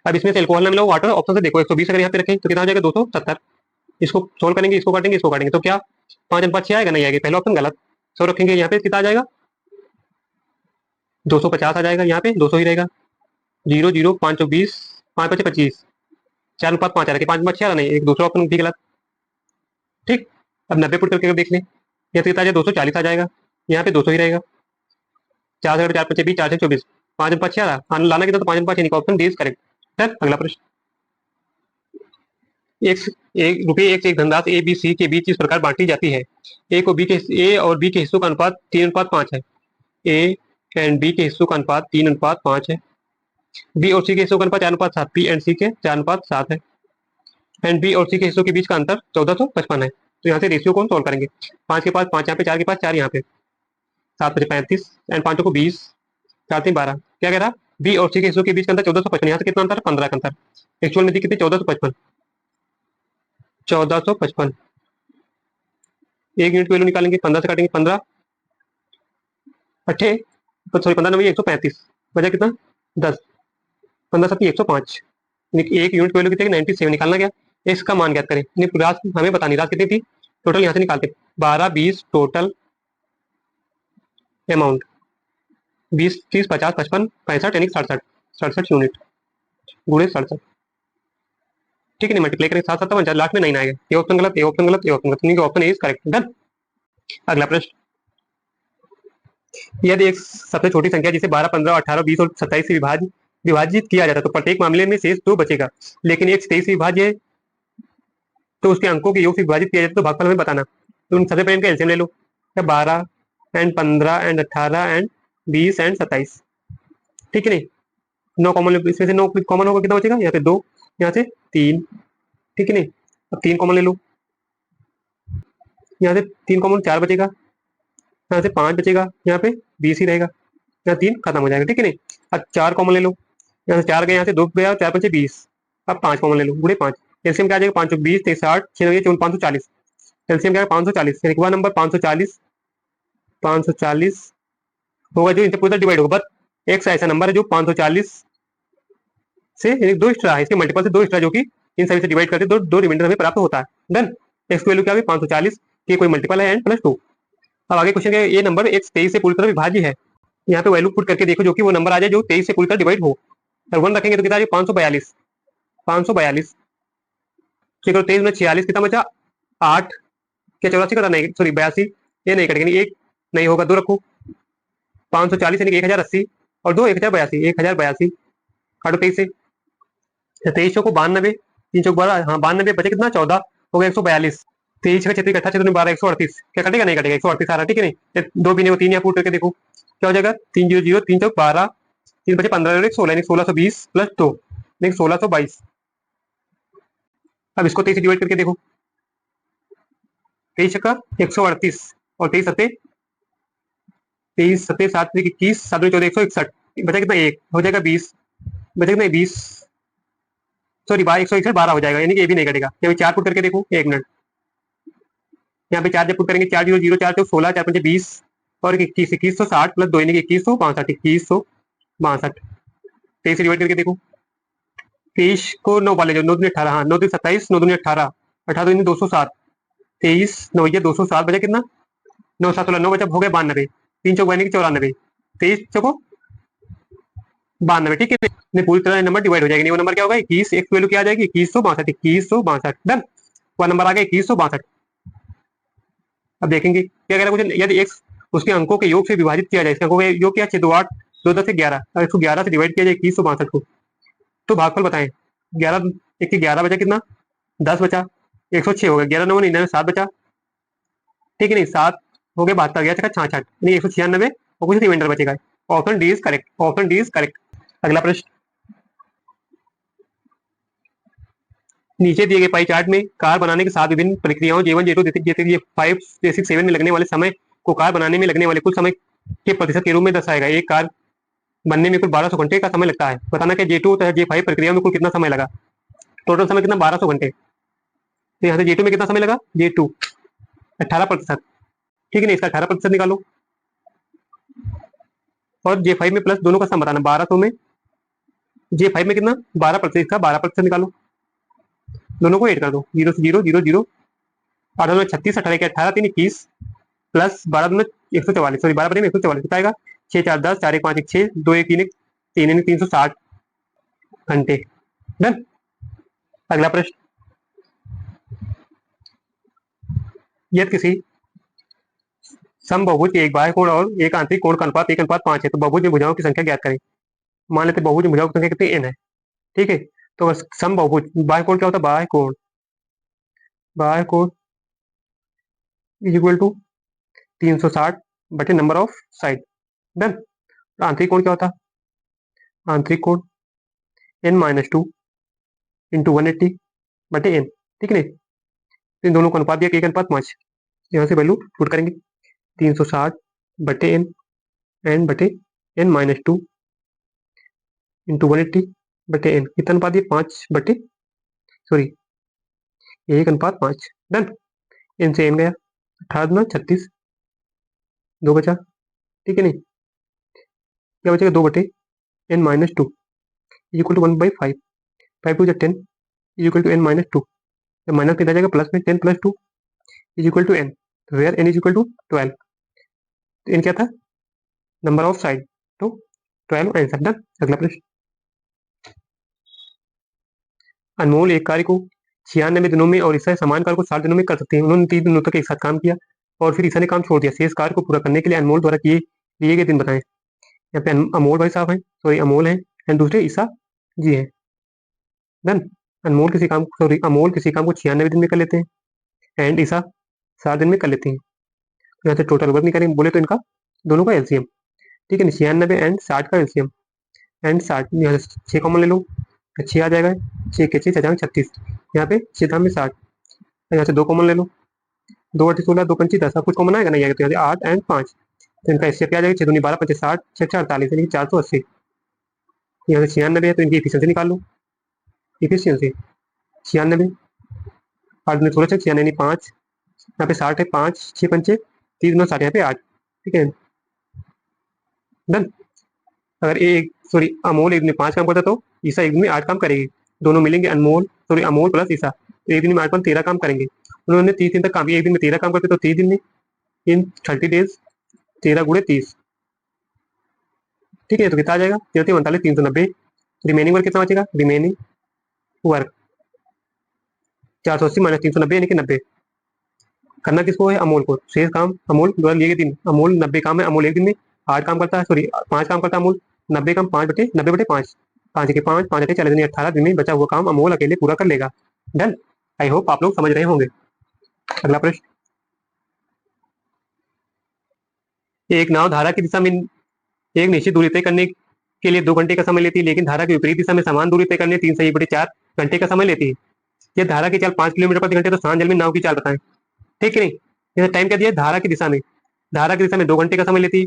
अब इसमें से एल्कोहल ना मिला वाटर ऑप्शन से देखो, 120 अगर यहाँ पे रखें तो कितना हो जाएगा 270। इसको सोल्व करेंगे, इसको काटेंगे तो क्या 5 6 आएगा, नहीं आएगा, पहला ऑप्शन गलत। सो रखेंगे यहाँ पे कितना आ जाएगा 250 आ जाएगा, यहाँ पे 200 ही रहेगा, 0 0 5 20 5 5 25 4:5 आ रहा है, 5 6 आ रहा नहीं, एक दूसरा ऑप्शन भी गलत। ठीक, अब 90 पुट करके देख लें, यहाँ से कितना आ जाएगा 240 आ जाएगा, यहाँ पे 200 ही रहेगा, 4 4 5 20 4 24 5 6 आ रहा, लाना कितना तो 5 5 option D is correct. Sir अगला प्रश्न, एक एक रुपये एक से एक धनराशि ए बी सी के बीच इस प्रकार बांटी जाती है, ए और बी के हिस्सों का अनुपात 3:5 है, ए एंड बी के हिस्सों का अनुपात 3:5 है, बी और सी के हिस्सों का अनुपात 4:7, बी एंड सी के 4:7 है, एंड बी और सी के हिस्सों के बीच का अंतर 1455 है। तो यहाँ से रेशियो कौन सॉल्व करेंगे, 5 के पास 5 यहाँ पे, 4 के पास 4 यहाँ पे, 7 5 35 एंड 5 को 20, 4 3 12, क्या कह रहा बी और सी के हिस्सों के बीच का अंतर 1455, यहाँ से कितना अंतर 15 का अंतर, एक्चुअल में दी कितनी 1455। 1455। एक यूनिट वैल्यू निकालेंगे, 15 से काटेंगे 15 अट्ठे, सॉरी 15 नंबर 135, बचा कितना 10, 15 सत्ती 105। एक यूनिट वैल्यू कितनी 97 निकालना क्या, इसका मान ज्ञात करें। रात हमें बतानी रात कितनी थी, टोटल यहाँ से निकालते 12 20 टोटल अमाउंट 20 30 50 55 65 यानी 67, 67 यूनिट गुणे 67। ठीक है, नहीं मल्टीप्लाई करें 7 7 लास्ट में 9 आएगा। ये ऑप्शन गलत, ये ऑप्शन गलत, ये ऑप्शन गलत, option A is correct. Done. अगला प्रश्न, यदि एक सबसे छोटी संख्या जिसे 12 15 18 20 और 27 से विभाजित किया जाता है तो प्रत्येक मामले में शेष 2 बचेगा, लेकिन एक 23 से विभाज्य है तो उसके अंकों के योग से विभाजित किया जाता है तो भागफल हमें बताना। तो उन सबसे पहले इनका एलसीएम ले लो, 12 एंड 15 एंड 18 एंड 20 एंड 27। ठीक है, नहीं 9 कॉमन, इसमें से 9 कॉमन होगा, कितना बचेगा, यहाँ से 2, यहाँ से 3। ठीक है, नहीं अब 3 कॉमन ले लो, यहाँ से 3 कॉमन 4 बचेगा, यहाँ से 5 बचेगा, यहाँ पे 20 ही रहेगा, यहाँ 3 खत्म हो जाएगा। ठीक है, नहीं अब 4 कॉमन ले लो, यहाँ से 4 गए, यहाँ से 2 गया, 4 5 20। अब 5 कॉमन ले लो, गुणे 5, एलसीएम क्या आ जाएगा 5 20 23 60 6 540, एलसीएम क्या है 540। एक बार नंबर 540 540 होगा जो इनसे पूरा डिवाइड होगा, बट एक ऐसा नंबर है जो 540 से दो एक्स्ट्रा है, इसके मल्टीपल से 2 एक्स्ट्रा जो कि इन सभी से डिवाइड करते दो रिमाइंडर हमें प्राप्त होता है। डन। एक्स की वैल्यू क्या है 540 की कोई मल्टीपल है एंड प्लस 2। अब आगे क्वेश्चन ये नंबर एक 23 से पूरी तरह विभाज्य है, यहाँ पे वैल्यू पुट करके देखो जो कि वो नंबर आ जाए जो 23 से पूरी तरह डिवाइड हो। और 1 रखेंगे तो कितना आ जाए 542 542। ठीक है, 23 में 46 कितना बचा 8, क्या 84 का था, नहीं सॉरी 82, ये नहीं कटेगा, एक नहीं होगा, 2 रखो 540 यानी 1080 और 2 1082 1082 काटो 23 से, 23 को 92 3 चौक 12, हाँ 92 बचे कितना 14 हो गया 142। 23 का 36 अट्ठा 12 138, क्या कटेगा नहीं कटेगा 138 आ रहा। ठीक है, नहीं 2 भी नहीं 3 यहाँ पुट करके देखो क्या हो जाएगा 3 0 0 3 चौक 12 3 बचे 15 16 1620 प्लस 2 1622। अब इसको 23 से डिवाइड करके देखो, 23 का 138 और 23 सत्ते 7 21 7 14 161, बचा कितना 1 हो जाएगा 20, बचा कितना 20 सॉरी 161 12 हो जाएगा, यानी कि ये भी नहीं कटेगा। यहाँ 4 पुट करके देखो, 1 मिनट, यहाँ पे 4 जब पुट करेंगे 4 0 0 4 16 4 5 20 और 21 2160 प्लस 2 यानी कि 2162 2162। 23 से डिवाइड करके देखो, 23 को 9 वाले जो 9 दूनी 18, हाँ 9 दूनी 27 9 दूनी 18 18 दूनी 207 23 9 ये 207 बचा कितना 9 7 16 9 बचा हो गया 92 3 चौक यानी कि 94 23 चौको 92। ठीक है, नहीं पूरी तरह नंबर डिवाइड हो जाएगी, वो नंबर क्या होगा 21, एक्स वैल्यू क्या आ जाएगी 2162 डन, वो नंबर आ गया 2162। अब देखेंगे क्या कह रहा है कुछ, यदि एक्स उसके अंकों के योग से विभाजित किया जाए, इसके अंकों के योग क्या 6 2 8 2 10 से 11, अगर इसको 11 से डिवाइड किया जाए 2162 को तो भागफल बताएं। 11 एक 11 बचा कितना 10 बचा 106 हो गया, 11 9 99 7 बचा। ठीक है, नहीं 7 हो गया 72 गया 66 नहीं 196 और कुछ रिमाइंडर बचेगा। Option D is correct, option D is correct. अगला प्रश्न, नीचे दिए गए पाई चार्ट में कार बनाने के 7 विभिन्न प्रक्रियाओं J1 J2 जैसे ये 5 6 7 में लगने वाले समय को कार बनाने में लगने वाले कुल समय के प्रतिशत के रूप में दर्शाएगा। एक कार बनने में कुल 1200 घंटे का समय लगता है, बताना कि J2 तथा J5 प्रक्रिया में कुल कितना समय लगा। टोटल समय कितना 1200 घंटे, तो यहाँ से J2 में कितना समय लगा J2 18%। ठीक है, नहीं इसका 18% निकालो और J5 में प्लस दोनों का सम बताना 1200 में J5 में कितना 12%, इसका 12% निकालो, दोनों को ऐड कर दो 0 से 0 0 0 8 में 36 18 के 18 3 21 प्लस 12 में 144 सॉरी 12 में 144 कितना आएगा 6 4 10 4 1 5 1 6 2 1 3 1 3 1 360 घंटे। डन। अगला प्रश्न, यदि किसी समबहुभुज के एक बाह्य कोण और एक आंतरिक कोण का अनुपात 1:5 है तो बहुभुज में भुजाओं की संख्या ज्ञात करें। मान लेते बहुभुज में भुजाओं की संख्या कितनी n है। ठीक है, तो समबहुभुज बाह्य कोण क्या होता है, बाह्य कोण इज इक्वल टू 360 बटे नंबर ऑफ साइड। डन। आंतरिक कोण क्या होता है, आंतरिक कोण n-2 इंटू 180 बटे n। ठीक है, इन दोनों का अनुपात दिया 1:5, यहाँ से वैल्यू पुट करेंगे 360 बटे n बटे n-2 इंटू 180 बटे n, कितना अनुपात दिया 5 बटे सॉरी 1:5 डन। इनसे एन गया 18×36 2 बचा, ठीक है नहीं, क्या बचेगा 2/n-2 equal to 1/5 5 2 10 equal to n-2 minus कितना जाएगा प्लस में 10 + 2 is equal to n, where n is equal to 12। तो n क्या था नंबर ऑफ साइड, तो 12 आंसर डन। अगला प्रश्न, अनमोल एक कार्य को 96 दिनों में और ईसा समान कार्य को 60 दिनों में कर सकते हैं। उन्होंने 30 दिनों तक एक साथ काम किया और फिर ईसा ने काम छोड़ दिया। शेष कार्य को पूरा करने के लिए अनमोल द्वारा किए दिए गए दिन बताएं। यहाँ पे अमोल भाई साहब हैं, सॉरी अमोल हैं, एंड दूसरे ईसा जी हैं। डन। अमोल किसी काम को 96 दिन में कर लेते हैं एंड ईसा 60 दिन में कर लेते हैं। यहाँ से टोटल वर्क निकालेंगे बोले तो इनका दोनों का एलसीएम, ठीक है, 96 एंड 60 का एलसीएम एंड 60 यहाँ से 6 कॉमन ले लो, 6 आ जाएगा, 6 के 6 6 36, यहाँ पे 6 में 60, यहाँ से 2 कॉमन ले लो, 2 8 16 2 पंची 10, कुछ कॉमन आएगा नहीं आएगा, तो यहाँ से 8 एंड 5, तो इनका एचसीएफ क्या आ जाएगा 6 दूनी 12 5 60 6 48 यानी 480। यहाँ से 96 है तो इनकी इफिशियंसी निकाल लो, इफिशियंसी 96 8 दूनी 16 96 यानी 5, यहाँ पे 60 है 5 6 पंचे 30 9 60, यहाँ पे 8, ठीक है डन। अगर एक सॉरी अमोल एक दिन में 5 काम करता तो ईसा एक दिन में 8 काम करेगी, दोनों मिलेंगे अनमोल सॉरी अमोल प्लस ईसा, तो एक दिन में 8 5 13 काम करेंगे। उन्होंने 30 दिन तक काम किया, एक दिन में 13 काम करते तो 30 दिन में इन 30 डेज 13 गुणे 30, ठीक है, तो कितना आ जाएगा 13 39 390। रिमेनिंग वर्क कितना बचेगा, रिमेनिंग वर्क 480 माइनस 390 यानी कि 90। करना किसको है अमोल को, शेष काम अमोल द्वारा लिए गए दिन, अमोल 90 काम है, अमोल एक दिन में 8 काम करता है, सॉरी 5 काम करता है अमोल, 90 काम 5/90/5 5 के 5 5 40 यानी 18 दिन में बचा हुआ काम अमोल अकेले पूरा कर लेगा। डन। आई होप आप लोग समझ रहे होंगे। अगला प्रश्न, एक नाव धारा की दिशा में एक निश्चित दूरी तय करने के लिए 2 घंटे का समय लेती है, लेकिन धारा की विपरीत दिशा में समान दूरी तय करने 3 / 4 घंटे का समय लेती है। यह धारा की चाल 5 किलोमीटर प्रति घंटे, तो शांत जल में नाव की चाल बताएं, ठीक है नहीं। जैसे टाइम क्या दिया धारा की दिशा में, धारा की दिशा में 2 घंटे का समय लेती है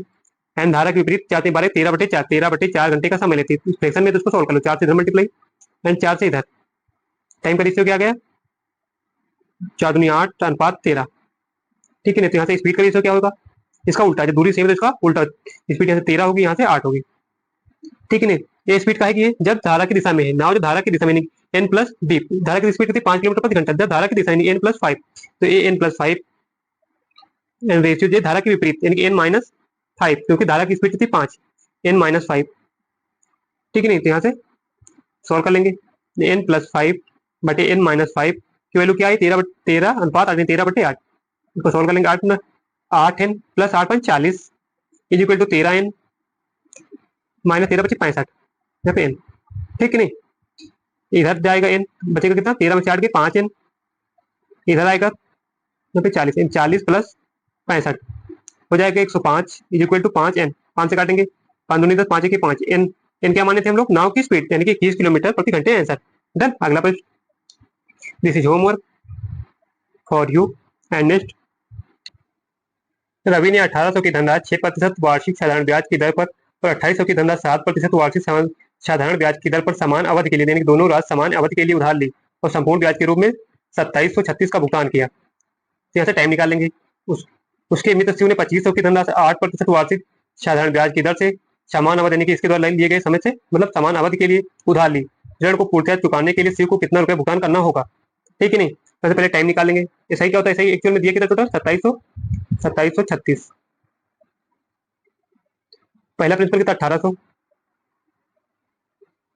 एंड धारा के विपरीत 4 × 12 13/4 13/4 घंटे का समय लेती है। इस फ्रैक्शन में तो उसको सॉल्व कर लो, 4 से इधर मल्टीप्लाई एंड 4 से इधर, टाइम का रेशियो क्या आ गया 4 दूनी 8 अनुपात 13, ठीक है नहीं। तो यहाँ से स्पीड का रेशियो क्या होगा, इसका उल्टा, जब दूरी सेम है तो इसका उल्टा, स्पीड यहाँ से 13 होगी, यहाँ से 8 होगी, ठीक है नहीं। ये स्पीड का है कि जब धारा की दिशा में है, नाव जो धारा की दिशा में एन प्लस डी, धारा की स्पीड कितनी 5 किलोमीटर प्रति घंटा, जब धारा की दिशा यानी n+5, तो ये n+5 रेशियो जो धारा के विपरीत यानी कि n-5, क्योंकि धारा की स्पीड कितनी 5 n-5, ठीक है नहीं। तो यहाँ से सॉल्व कर लेंगे, n+5/n-5 की वैल्यू क्या है 13 अनुपात 8 13/8, इसको सॉल्व कर लेंगे, 8n + 8 = 40 is equal to 13n minus 13 बचे 65, यहाँ पे n, ठीक है नहीं। इधर जाएगा n बचेगा कितना 13 में 4 के 5n, इधर आएगा यहाँ पे 40 n 40 + 65 हो जाएगा 105 इज इक्वल टू 5n, 5 से काटेंगे 5 दूनी 10 5 के 5 n, n क्या माने थे हम लोग नाव की स्पीड यानी कि 21 किलोमीटर प्रति घंटे आंसर डन। अगला प्रश्न, this is homework for you and next. Ravi ने 1800 की धनराशि 6% वार्षिक साधारण ब्याज की दर पर और 2800 की धनराशि 7% वार्षिक साधारण ब्याज की दर पर समान अवधि के लिए, यानी कि दोनों राशि समान अवधि के लिए उधार ली और संपूर्ण ब्याज के रूप में 2736 का भुगतान किया। तो यहाँ से टाइम निकाल लेंगे। उसके मित्र ने 2500 की धनराशि 8% वार्षिक साधारण ब्याज की दर से समान अवधि यानी कि इसके द्वारा लिए गए समय से मतलब समान अवधि के लिए उधार ली। ऋण को पूर्णतः चुकाने के लिए शिव को कितना रुपया भुगतान करना होगा, ठीक है नहीं। सबसे पहले टाइम निकालेंगे, ऐसा ही क्या होता है, ऐसा ही एक्चुअल में दिया कितना टोटल 2736। पहला प्रिंसिपल कितना 1800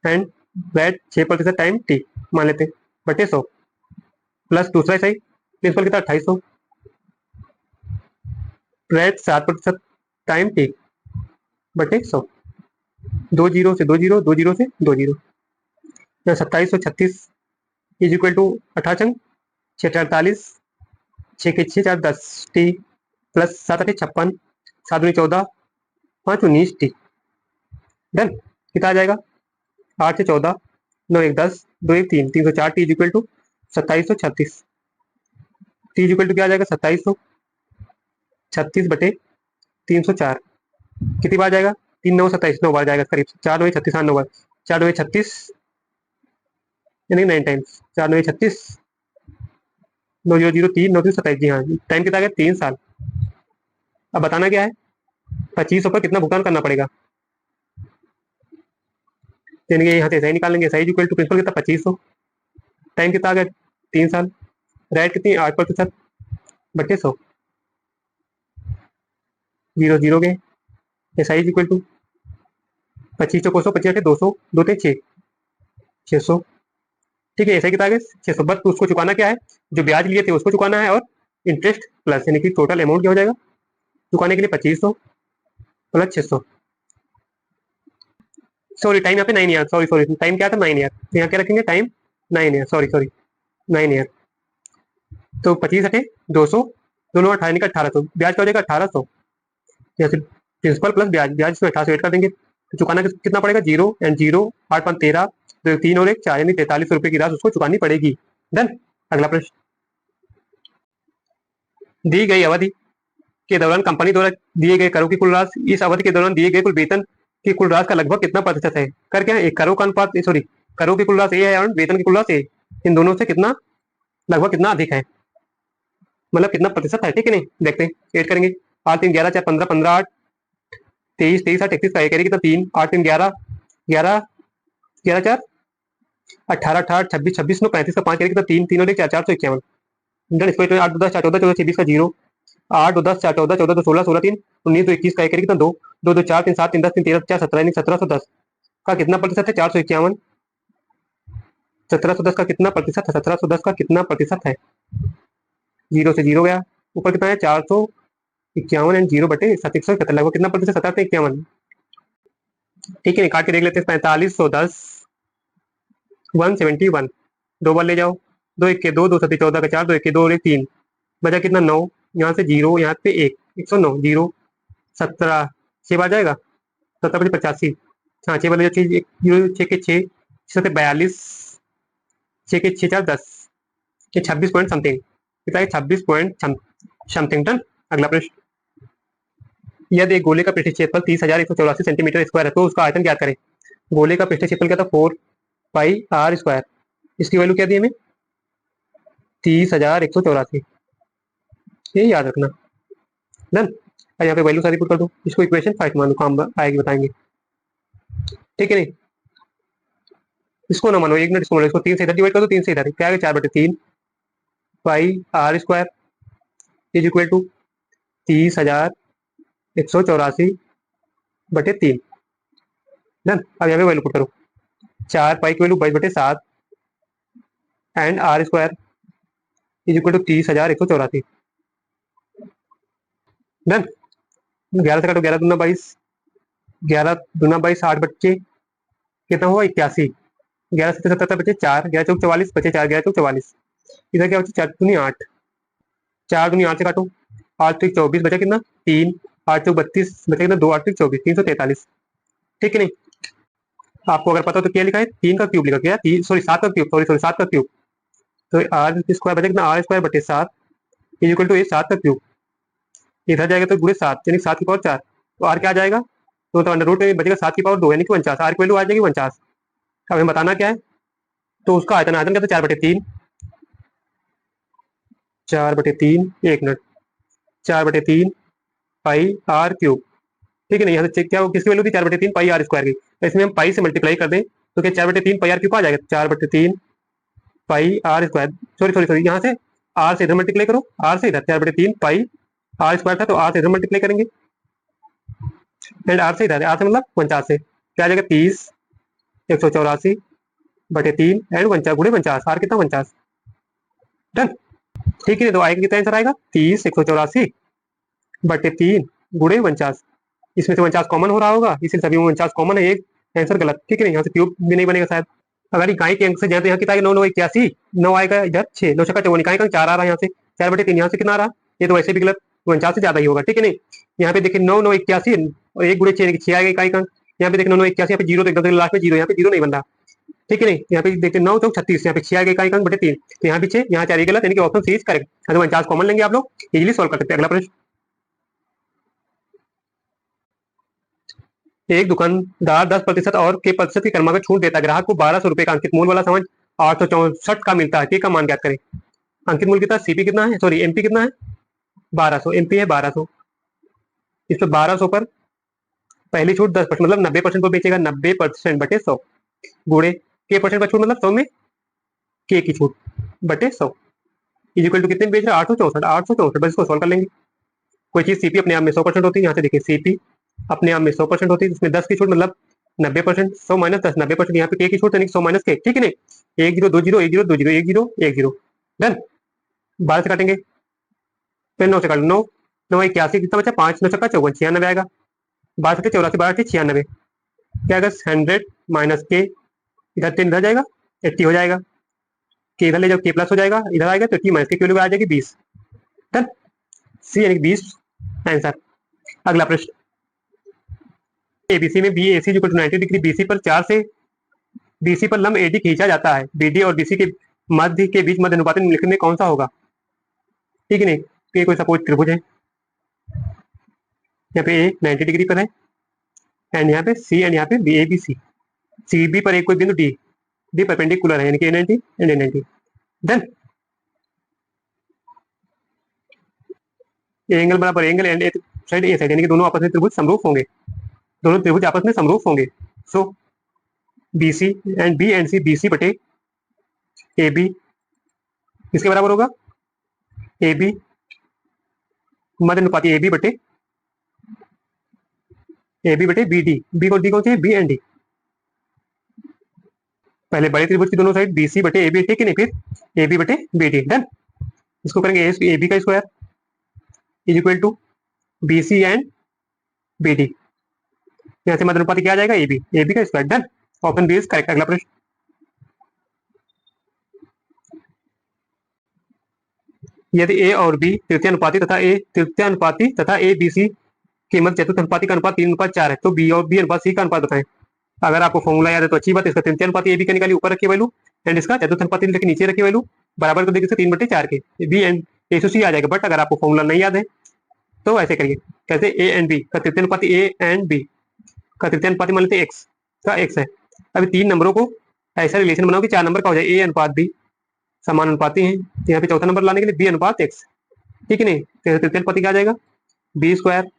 एंड वैट 6% टाइम टी मान लेते बटे 100 प्लस दूसरा सही प्रिंसिपल कितना 2800 वैट 7% टाइम टी बटे 100, 2 जीरो से 2 जीरो 2 जीरो से 2 जीरो, 2736 इज इक्वल टू 18 648 6 के 6 4 10 टी प्लस 7 8 56 7 9 14 5 19 टी डन। कितना आ जाएगा 8 से 14 9 1 10 2 1 3 304 T is equal to 2736, T is equal to क्या आ जाएगा 2736 बटे 304, कितनी बार जाएगा 3 9 27 9 बार जाएगा करीब, 4 9 36 8 9 बार, 4 9 36 यानी 9 टाइम्स, 4 9 36 9 0 0 3 9 3 27, जी हाँ। टाइम कितना आ गया? 3 साल। अब बताना क्या है, 2500 पर कितना भुगतान करना पड़ेगा। यानी कि यहाँ से सही निकालेंगे, सही इक्वल टू प्रिंसिपल कितना 2500, टाइम कितना आ गया? 3 साल, रेट कितनी 8% बटे 100, 0 0 गए, ये साइज इक्वल टू 2500 को 100, 25 200, 600। ठीक है, ऐसा कितना आ गया? 600। बस उसको चुकाना क्या है, जो ब्याज लिए थे उसको चुकाना है, और इंटरेस्ट प्लस, यानी कि टोटल अमाउंट क्या हो जाएगा चुकाने के लिए? 2500 प्लस 600। सॉरी, टाइम यहाँ पे 9 ईयर, सॉरी सॉरी, टाइम क्या था? 9 ईयर। यहाँ क्या रखेंगे? Time 9 year, sorry sorry, 9 year. तो 25 हटे 200, दोनों 18 का 1800, ब्याज क्या हो जाएगा? 1800। यहाँ से प्रिंसिपल प्लस ब्याज, ब्याज इसमें 1800 ऐड कर देंगे, तो चुकाना कितना पड़ेगा? 0 8 5 13, तो 3 और 1 4, यानी 4300 रुपये की राशि उसको चुकानी पड़ेगी। डन। अगला प्रश्न, दी गई अवधि के दौरान कंपनी द्वारा दिए गए करों की कुल राशि इस अवधि के दौरान दिए गए कुल वेतन की कुल राशि का लगभग कितना प्रतिशत है? कर क्या है? एक करों का अनुपात, सॉरी, करों की कुल राशि ए है और वेतन की कुल राशि ए, इन दोनों से कितना लगभग कितना अधिक है, मतलब कितना प्रतिशत है। ठीक है, नहीं देखते हैं, ऐड करेंगे। 8 3 11 4 15 15 8 23 23 8 31 का एक कितना? 3 8 3 11 11 11 4 18 18 26 26 9 35 का 5 कितना? 3 3 और 1 4 451। इंटर स्क्वायर 8 10 4 14 14 26 का 0, 8 2 10 4 14 14 2 16 16 3 19 21 का एक कितना? 2 2 2 4 3 7 3 10 3 13 4 17, यानी 1710 का कितना प्रतिशत है? 451। 1710 का कितना प्रतिशत है? 1710 का कितना प्रतिशत है? 0 से 0 गया, ऊपर कितना है? 451 एंड 0/171, लगभग कितना प्रतिशत? 1751। ठीक है, काट के देख लेते हैं। 4510 171, दो बार ले जाओ, 2 1 के 2 2 7 14 का 4, 2 1 के 2 और 1 3, बचा कितना? 9, यहाँ से 0, यहाँ पे 1 109, 0 17, 6 बार जाएगा, 17 × 85, हाँ 6 बार ले जाओ, 6 के 6 6 42, 6 के 6 4 10, ये 26 पॉइंट समथिंग, कितना है? 26 पॉइंट समथिंग। डन। अगला प्रश्न, यदि एक गोले का पृष्ठ क्षेत्रफल 30,184 सेंटीमीटर स्क्वायर है तो उसका आयतन ज्ञात करें। गोले का पृष्ठ क्षेत्रफल क्या था? 4πr², इसकी वैल्यू क्या दी हमें? 30,184, ये याद रखना। डन। यहाँ पे वैल्यू सारी पुट कर दो, इसको इक्वेशन 5 मान लो, काम आएगी, बताएंगे। ठीक है, नहीं इसको ना मानो, 1 मिनट इसको मानो, इसको 3 से इधर डिवाइड कर दो, 3 से इधर क्या है? 4/3 πr² is equal to 30,184/3। Done. अब यहाँ पे वैल्यू पुट करो, 4 पाई की value 22/7 and r² is equal to 30,184। Done. 11 से काटो, 11 दूना 22, 11 दूना 22, 8 बच्चे कितना हुआ? 81, 11 से 77 बचे 4, 11 चौक 44 बचे 4, 11 चौक 44, इधर क्या बचे? 4 दूनी 8, 4 दूनी 8 से काटो, 8 3 24 बचा कितना? 3, 8 चौक 32 बचा कितना? 2 8 3 24, 343। ठीक है, नहीं आपको अगर पता हो तो क्या लिखा है? 3 का क्यूब लिखा गया, 3 सॉरी 7 का क्यूब, सॉरी सॉरी 7 का क्यूब, तो r² बचा कितना? r²/7 इज इक्वल टू ये 7 का क्यूब, इधर जाएगा तो गुणे 7, यानी 7 की पावर 4, तो r क्या आ जाएगा? तो अंडर रूट में बचेगा 7 की पावर 2, यानी कि 49, r की वैल्यू आ जाएगी 49। अब हमें बताना क्या है, तो उसका आयतन, आयतन क्या था? 4/3, 4/3, 1 मिनट, 4/3 πr³ ठीक है, नहीं यहाँ से चेक क्या हो, किसकी वैल्यू थी? 4/3 πr² की, तो इसमें हम पाई से मल्टीप्लाई कर दें तो क्या 4/3 πr³ आ जाएगा? 4/3 πr², सॉरी सॉरी सॉरी, यहाँ से r से इधर मल्टीप्लाई करो, r से इधर, 4/3 πr² था तो r से इधर मल्टीप्लाई करेंगे, एंड r से इधर, r से मतलब 49 से क्या आ जाएगा? 30,184/3 एंड 49 गुणे 50, r कितना? 49। डन। ठीक है, तो आएगा कितना आंसर आएगा? 30,184/3 गुणे 49, इसमें से 49 कॉमन हो रहा होगा, इसलिए सभी में 49 कॉमन है, एक आंसर गलत। ठीक है, यहाँ से क्यूब भी नहीं बनेगा शायद। अगर इकाई के अंक से जाए तो यहाँ कितना आएगा? 9 9 81, 9 आएगा इधर 6, 9 छक्का 54, इकाई का 4 आ रहा है यहाँ से, 4/3 यहाँ से कितना आ रहा? ये तो वैसे भी गलत, 49 से ज्यादा ही होगा। ठीक है, नहीं यहाँ पे देखिए 9 9 81 और 1 गुणे 6 आएगा इकाई का, यहाँ पे देखिए 9 9 81, यहाँ पे 0 तो एकदम लास्ट में 0, यहाँ पे 0 नहीं बन रहा। ठीक है, नहीं यहाँ पे देखिए 9 चौक 36, यहाँ पे 6 आएगा इकाई का बटे 3, तो यहाँ पे 6, यहाँ 4 गलत, यानी कि ऑप्शन सी इज करेक्ट। तो 49 कॉमन लेंगे आप लोग, इजीली सॉल्व कर सकते हैं। अगला प्रश्न, एक दुकानदार 10% और के प्रतिशत की क्रमागत छूट देता है, ग्राहक को 1200 रुपए का अंकित मूल वाला सामान 864 का मिलता है, के का मान ज्ञात करें। अंकित मूल्य कितना, सीपी कितना है, सॉरी एमपी कितना है 1200, एमपी है 1200। इस पर 1200 पर पहली छूट 10%, मतलब 90% को बेचेगा, 90% बटे 100 गुणे के परसेंट का छूट, मतलब 100 में के की छूट बटे 100 इक्वल टू कितने बेच रहा है 864, 864। बस इसको सॉल्व कर लेंगे। कोई चीज सीपी अपने आप में 100% होती है, यहाँ से देखिए सीपी अपने आप में 100% होती है, इसमें 10 की छूट मतलब 90%, 100 माइनस 10 90%, यहाँ पे के की छूट यानी 100 माइनस के, ठीक है नहीं, 10 1 0 1 0 2 0 1 0 1 0 डन। 12 से काटेंगे, फिर 9 से काट 9 9 81, कितना बचा 5 9 चक्का 54 96 आएगा। 12 से 84 12 96 क्या आएगा 100 माइनस के, इधर 10 इधर जाएगा 80 हो जाएगा, के इधर ले जाओ के प्लस हो जाएगा, इधर आएगा तो टी माइनस के वैल्यू आ जाएगी 20 डन। सी यानी 20 आंसर। अगला प्रश्न, एबीसी में B A C equal to 90 degree, BC पर 4 से बीसी पर लंब एडी खींचा जाता है, बीडी और बीसी के मध्य के बीच मध्य अनुपात निम्नलिखित में कौन सा होगा, ठीक है नहीं। तो ये कोई सपोज त्रिभुज है, यहाँ पे ए 90 डिग्री पर है एंड यहाँ पे सी एंड यहाँ पे B A B C, C B पर एक कोई बिंदु डी, डी परपेंडिकुलर है यानी कि ए 90 एंड ए 90 डन। एंगल बराबर angle and side A side यानी कि दोनों आपस में त्रिभुज समरूप होंगे, दोनों त्रिभुज आपस में समरूप होंगे। So B C and C, B C बटे ए बी किसके बराबर होगा, ए बी मध्य अनुपाती ए बी बटे बी डी, बी को डी कौन सी है बी एंड डी, पहले बड़े त्रिभुज की दोनों साइड बी सी बटे ए बी, ठीक है नहीं, फिर ए बी बटे बी डी डन। इसको करेंगे ए बी का square is equal to B C and B D, यहाँ से मध्य अनुपाती क्या आ जाएगा ए बी का square done. Option B is correct. अगला प्रश्न, यदि ए और बी तृतीय अनुपाती तथा ए बी सी के मध्य चतुर्थ अनुपाती का अनुपात 3:4 है, तो बी और बी अनुपात सी का अनुपात बताएं। अगर आपको फॉर्मूला याद है तो अच्छी बात है, इसका तृतीय अनुपाती ए बी का निकाली ऊपर रखी वैल्यू एंड इसका चतुर्थ अनुपाती लेके नीचे रखी वैल्यू बराबर कर देगी 3/4 के, बी एंड ए सी आ जाएगा। बट अगर आपको फॉर्मूला नहीं याद है तो ऐसे करिए, कैसे ए एंड बी का तृतीय अनुपाती ए एंड बी का तृतीय अनुपाती मान लेते एक्स का एक्स है। अभी 3 नंबरों को ऐसा रिलेशन बनाओ कि 4 नंबर का हो जाए, ए अनुपात बी समान अनुपाती है, तो यहाँ पे चौथा नंबर लाने के लिए बी अनुपात एक्स, ठीक है नहीं, तो तृतीय अनुपाती क्या आ जाएगा B square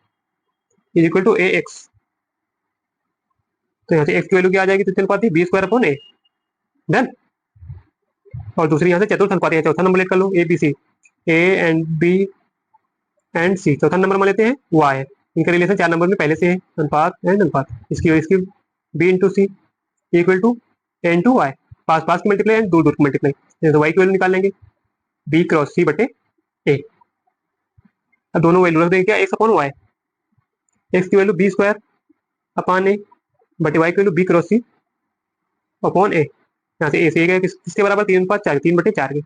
is equal to A X, तो यहाँ से एक्स की वैल्यू क्या आ जाएगी तृतीय अनुपाती बी स्क्वायर अपॉन ए डन। और दूसरी यहाँ से चतुर्थ अनुपाती है, चौथा नंबर लेट कर लो A B C, A and B and C, चौथा नंबर मान लेते हैं वाई, इनका रिलेशन 4 नंबर में पहले से है अनुपात एंड अनुपात, इसकी B into C equal to N to Y, पास पास की मल्टीप्लाई एंड दूर दूर की मल्टीप्लाई, तो वाई की वैल्यू निकाल लेंगे बी क्रॉस सी बटे ए। अब दोनों वैल्यू रख देंगे क्या एक्स अपॉन वाई, एक्स की वैल्यू बी स्क्वायर अपॉन ए बटे वाई की वैल्यू बी क्रॉस सी अपॉन ए, यहाँ से ए से गया किसके बराबर 3/4, 3/4 के,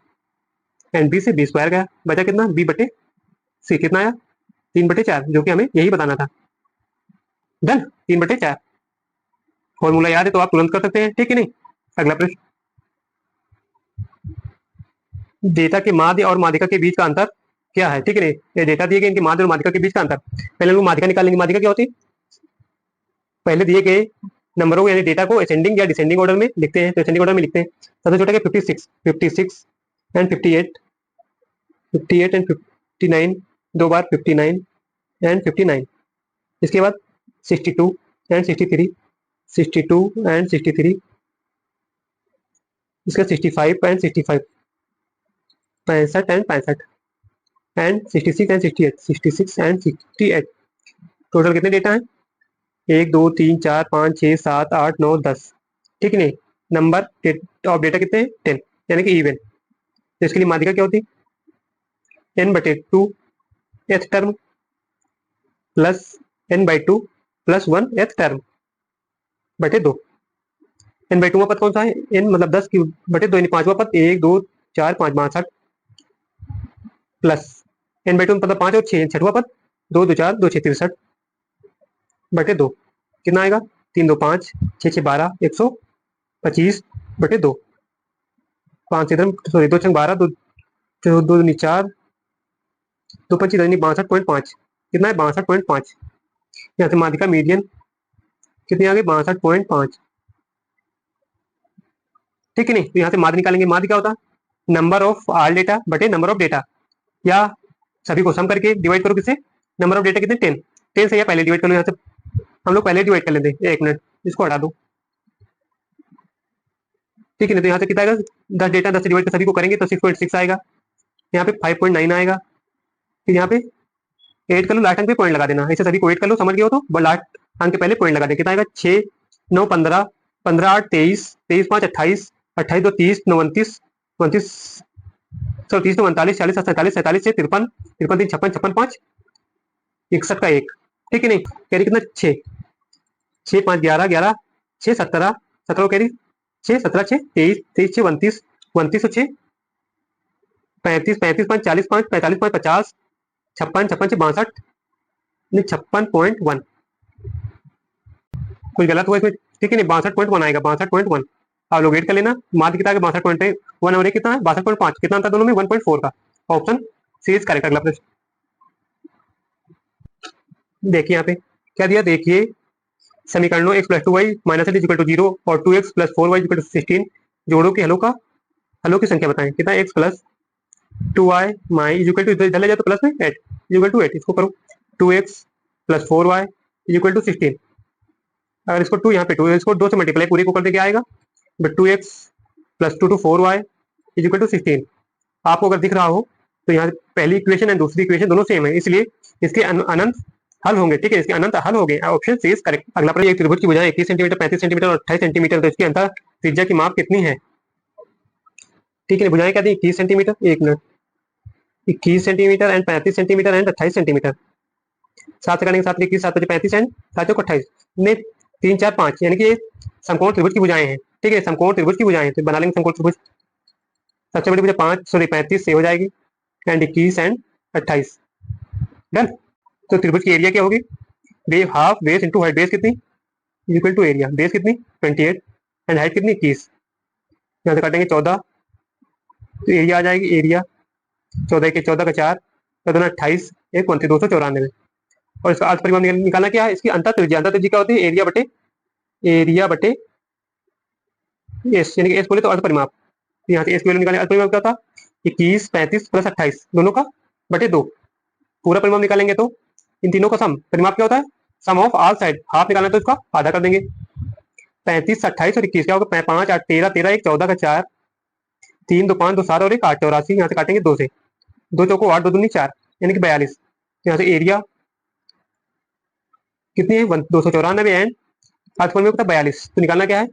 एंड बी से बी स्क्वायर गया, बचा कितना बी बटे सी, कितना आया 3/4, जो कि हमें यही बताना था डन 3/4। फॉर्मूला याद है तो आप तुरंत कर सकते हैं, ठीक है नहीं। अगला प्रश्न, डेटा के माध्य और माध्यिका के बीच का अंतर क्या है, ठीक है नहीं, ये डेटा दिए गए इनके माध्य और माध्यिका के बीच का अंतर, पहले लोग माध्यिका निकालेंगे। माध्यिका क्या होती है, पहले दिए गए नंबरों को यानी डेटा को असेंडिंग या डिसेंडिंग ऑर्डर में लिखते हैं, तो असेंडिंग ऑर्डर में लिखते हैं। सबसे छोटा क्या 56 एंड 58 एंड 59, दो बार 59 एंड 59, इसके बाद 62 एंड 63, 62 एंड 63, इसका 65 and 65, 65 and 65 and 66 and 68, 66 and 68। Total कितने डेटा हैं 1 2 3 4 5 6 7 8 9 10, ठीक है नहीं। नंबर ऑफ डेटा कितने हैं 10 यानी कि इवन, तो इसके लिए माध्यिका क्या होती है n/2 th term plus n/2 plus 1 th term बटे 2, n/2 पद कौन सा है n मतलब 10 की बटे 2 यानी पांचवा पद 1 2 4 5 62 प्लस n/2 मतलब 5 और 6 छठवा पद 2 2 4 2 6 63 बटे 2, कितना आएगा 3 2 5 6 6 12 125 बटे 2, 5 इधर सॉरी 2 6 12 2 2 4 2 5 इधर 62.5, कितना है 62.5, यहाँ से माध्यिका मीडियन कितनी आ गई 62.5, ठीक है नहीं। तो यहाँ से माध्य निकालेंगे, माध्य क्या होता है नंबर ऑफ आल डेटा बटे नंबर ऑफ डेटा, या सभी को सम करके डिवाइड करो किससे, नंबर ऑफ डेटा कितने 10 से, या पहले डिवाइड कर लो यहाँ से, हम लोग पहले डिवाइड कर लेते हैं, 1 मिनट इसको हटा दो, ठीक है ना। तो यहाँ से कितना आएगा, 10 डेटा 10 से डिवाइड कर सभी को करेंगे तो 6.6 आएगा, यहाँ पे 5.9 आएगा, फिर यहाँ पे 8 कर लो, लास्ट अंक पे पॉइंट लगा देना, ऐसे सभी को 8 कर लो, समझ गए हो तो लास्ट अंक के पहले पॉइंट लगा दें, कितना आएगा 6 9 15 15 8 23 23 5 28 28 2 30 9 29 29 30 9 39 40 47 47 से 53 53 3 56 56 5 61 का 1, ठीक है नहीं, कैरी कितना 6 6 5 11 11 6 17 17 कैरी 6 17 6 23 23 6 29 29 6 35 35 5 40 5 45 5 50 56 56 6 62 नहीं 56.1, कुछ गलत हुआ इसमें, ठीक है नहीं, 62.1 आएगा, 62.1, आप लोग एड कर लेना, माध्य कितना है 62.1 और कितना है 62.5, कितना अंतर दोनों में 1.4 का, ऑप्शन सी इज करेक्ट। अगला प्रश्न देखिए यहाँ पे क्या दिया, देखिए समीकरणों x + 2y - x = 0 और 2x + 4y = 16 जोड़ों के हलों की संख्या बताएं, कितना x + 2y इधर ले जाए तो प्लस में 8 = 8, इसको करो 2x + 4y = 16, अगर इसको 2 यहाँ पे 2 इसको 2 से मल्टीप्लाई पूरी को कर दे क्या आएगा, बट 2x + 2 4y = 16, आपको अगर दिख रहा हो तो यहाँ पहली इक्वेशन एंड दूसरी इक्वेशन दोनों सेम है, इसलिए इसके अनंत हल होंगे, ठीक है, इसके अनंत हल हो गए, ऑप्शन सी इज करेक्ट। अगला प्रश्न, एक त्रिभुज की भुजाएं 21 सेंटीमीटर 35 सेंटीमीटर और 28 सेंटीमीटर, तो इसकी अंतर त्रिज्या की माप कितनी है, ठीक है, भुजाएं क्या दी 21 centimetre, 1 minute, 21 centimetre and 35 centimetre and 28 centimetre, 7 से काटेंगे 7 21 7 35 एंड 7 28 ने 3 4 5, यानी कि ये समकोण त्रिभुज की भुजाएं हैं, ठीक है, समकोण त्रिभुज की भुजाएं, तो बना लेंगे समकोण त्रिभुज, सबसे बड़ी भुजा 35 से हो जाएगी एंड 21 एंड 28, डन। तो त्रिभुज की एरिया क्या होगी, half base into height, base कितनी इक्वल टू एरिया, बेस कितनी 28 एंड हाइट कितनी 21, यहाँ से काटेंगे 14, तो एरिया आ जाएगी, एरिया 14 के 14 का 4 14 28 एक 294, और इसका अर्थ परिमाण निकालना क्या है, इसकी अंतर त्रिज्या क्या होती है, एरिया बटे एस, यानी कि एस बोले तो अर्थ परिमाप, यहाँ से एस की वैल्यू निकालेंगे, अर्थ परिमाप क्या था 21 35 + 28 दोनों का बटे 2, पूरा परिमाप निकालेंगे तो इन तीनों का सम, परिमाप क्या होता है सम ऑफ ऑल साइड, हाफ निकालना तो इसका आधा कर देंगे, 35 28 और 21 क्या होगा 5 8 13 13 1 14 का 4 3 2 5 2 7 और 1 8 84, यहाँ से काटेंगे 2 से, 2 चौको 8 2 दूनी 4 यानी कि 42, यहाँ से एरिया कितनी है 294 एंड आठफल में कितना 42, तो निकालना क्या है,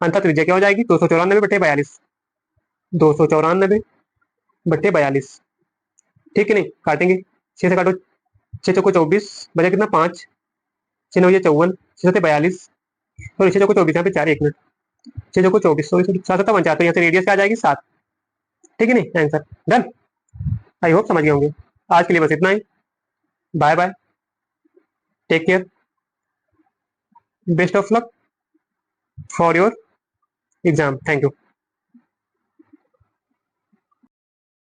अंतर त्रिज्या क्या हो जाएगी 294 बटे 42, 294 बटे 42, ठीक है नहीं, काटेंगे 6 से काटो 6 चौको 24 बचा कितना 5 6 9 54 6 7 42 और 6 चौको 24 यहाँ पे 4 1 मिनट 6 चौको 24 सॉरी 7 7 50, तो यहाँ से रेडियस क्या आ जाएगी 7, ठीक है नहीं, आंसर डन। आई होप समझ गए होंगे, आज के लिए बस इतना ही, bye bye, take care, best of luck for your exam, thank you.